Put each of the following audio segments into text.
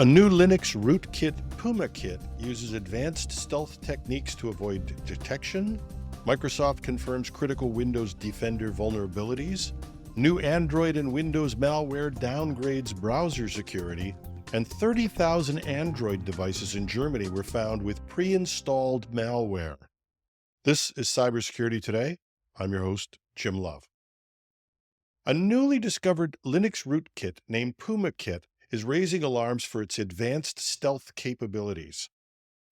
A new Linux rootkit, PumaKit, uses advanced stealth techniques to avoid detection. Microsoft confirms critical Windows Defender vulnerabilities. New Android and Windows malware downgrades browser security. And 30,000 Android devices in Germany were found with pre-installed malware. This is Cybersecurity Today. I'm your host, Jim Love. A newly discovered Linux rootkit named PumaKit is raising alarms for its advanced stealth capabilities.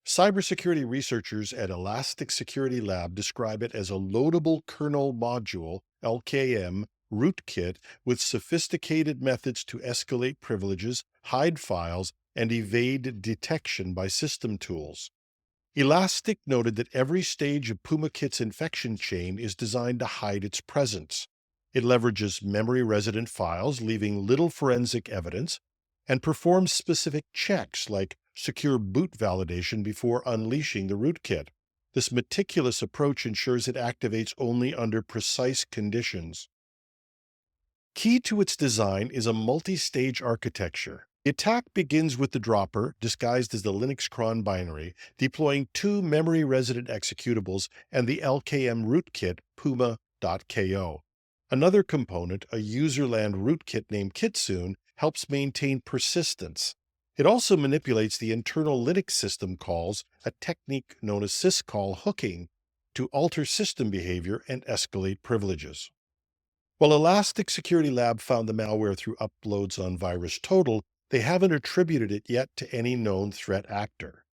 Cybersecurity researchers at Elastic Security Lab describe it as a loadable kernel module, LKM, rootkit with sophisticated methods to escalate privileges, hide files, and evade detection by system tools. Elastic noted that every stage of PumaKit's infection chain is designed to hide its presence. It leverages memory-resident files, leaving little forensic evidence, and performs specific checks like secure boot validation before unleashing the rootkit. This meticulous approach ensures it activates only under precise conditions. Key to its design is a multi-stage architecture. The attack begins with the dropper, disguised as the Linux cron binary, deploying two memory-resident executables and the LKM rootkit puma.ko. Another component, a userland rootkit named Kitsune, helps maintain persistence. It also manipulates the internal Linux system calls, a technique known as syscall hooking, to alter system behavior and escalate privileges. While Elastic Security Lab found the malware through uploads on VirusTotal, they haven't attributed it yet to any known threat actor.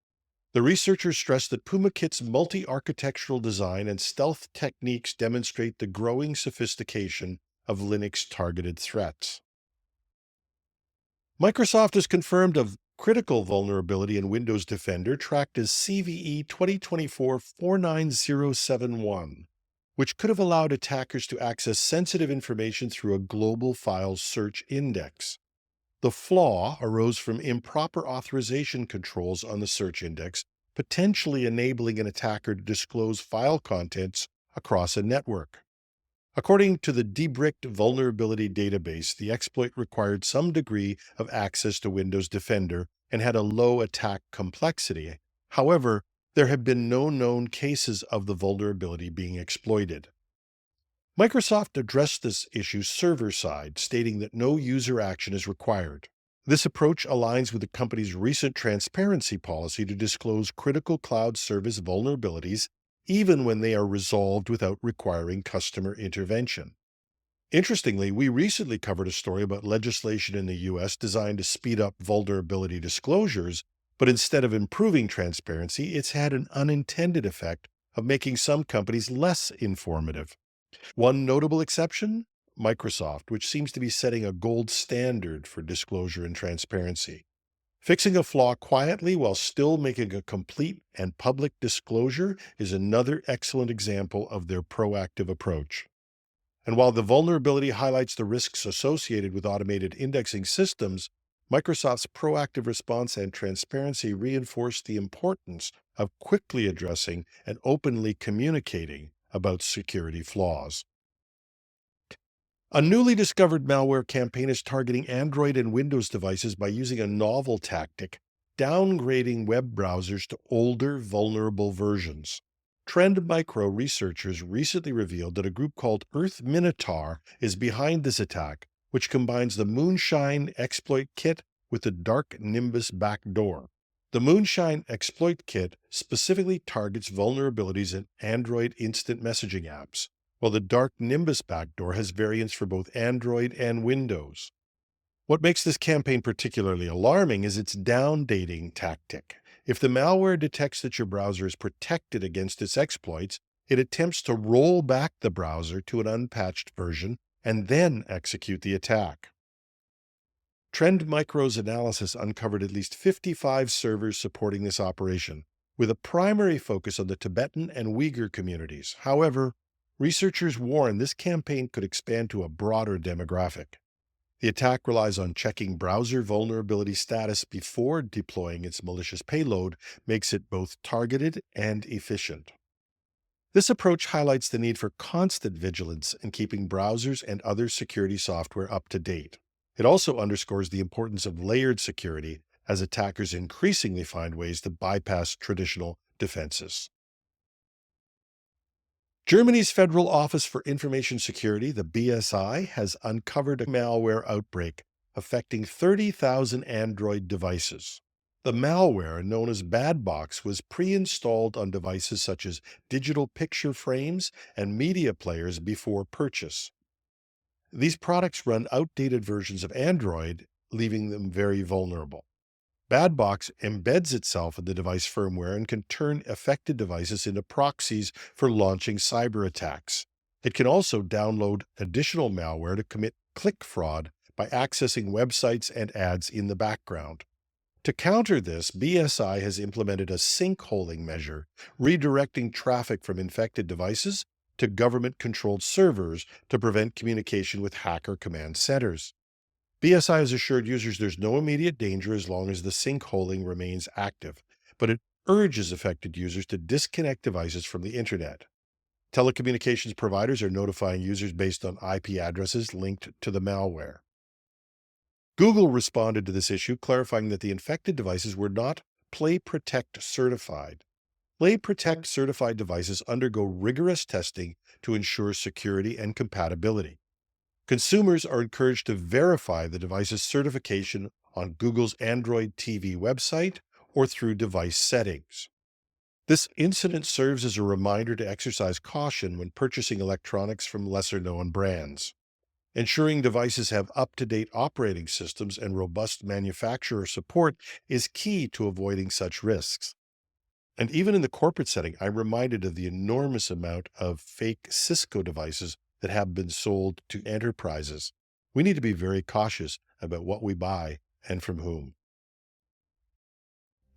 The researchers stress that PumaKit's multi-architectural design and stealth techniques demonstrate the growing sophistication of Linux-targeted threats. Microsoft has confirmed a critical vulnerability in Windows Defender tracked as CVE 2024-49071, which could have allowed attackers to access sensitive information through a global file search index. The flaw arose from improper authorization controls on the search index, potentially enabling an attacker to disclose file contents across a network. According to the debricked vulnerability database, the exploit required some degree of access to Windows Defender and had a low attack complexity. However, there have been no known cases of the vulnerability being exploited. Microsoft addressed this issue server-side, stating that no user action is required. This approach aligns with the company's recent transparency policy to disclose critical cloud service vulnerabilities even when they are resolved without requiring customer intervention. Interestingly, we recently covered a story about legislation in the U.S. designed to speed up vulnerability disclosures, but instead of improving transparency, it's had an unintended effect of making some companies less informative. One notable exception? Microsoft, which seems to be setting a gold standard for disclosure and transparency. Fixing a flaw quietly while still making a complete and public disclosure is another excellent example of their proactive approach. And while the vulnerability highlights the risks associated with automated indexing systems, Microsoft's proactive response and transparency reinforce the importance of quickly addressing and openly communicating about security flaws. A newly discovered malware campaign is targeting Android and Windows devices by using a novel tactic, downgrading web browsers to older, vulnerable versions. Trend Micro researchers recently revealed that a group called Earth Minotaur is behind this attack, which combines the Moonshine exploit kit with the Dark Nimbus backdoor. The Moonshine exploit kit specifically targets vulnerabilities in Android instant messaging apps, while the Dark Nimbus backdoor has variants for both Android and Windows. What makes this campaign particularly alarming is its downdating tactic. If the malware detects that your browser is protected against its exploits, it attempts to roll back the browser to an unpatched version and then execute the attack. Trend Micro's analysis uncovered at least 55 servers supporting this operation, with a primary focus on the Tibetan and Uyghur communities. However, researchers warn this campaign could expand to a broader demographic. The attack relies on checking browser vulnerability status before deploying its malicious payload, makes it both targeted and efficient. This approach highlights the need for constant vigilance in keeping browsers and other security software up to date. It also underscores the importance of layered security, as attackers increasingly find ways to bypass traditional defenses. Germany's Federal Office for Information Security, the BSI, has uncovered a malware outbreak affecting 30,000 Android devices. The malware, known as Bad Box, was pre-installed on devices such as digital picture frames and media players before purchase. These products run outdated versions of Android, leaving them very vulnerable. Bad Box embeds itself in the device firmware and can turn affected devices into proxies for launching cyber attacks. It can also download additional malware to commit click fraud by accessing websites and ads in the background. To counter this, BSI has implemented a sinkholing measure, redirecting traffic from infected devices to government-controlled servers to prevent communication with hacker command centers. BSI has assured users there's no immediate danger as long as the sinkholing remains active, but it urges affected users to disconnect devices from the internet. Telecommunications providers are notifying users based on IP addresses linked to the malware. Google responded to this issue, clarifying that the infected devices were not Play Protect certified. Play Protect certified devices undergo rigorous testing to ensure security and compatibility. Consumers are encouraged to verify the device's certification on Google's Android TV website or through device settings. This incident serves as a reminder to exercise caution when purchasing electronics from lesser-known brands. Ensuring devices have up-to-date operating systems and robust manufacturer support is key to avoiding such risks. And even in the corporate setting, I'm reminded of the enormous amount of fake Cisco devices that have been sold to enterprises. We need to be very cautious about what we buy and from whom.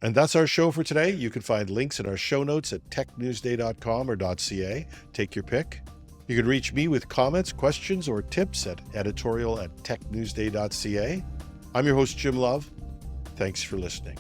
And that's our show for today. You can find links in our show notes at technewsday.com or .ca. Take your pick. You can reach me with comments, questions, or tips at editorial@technewsday.ca. I'm your host, Jim Love. Thanks for listening.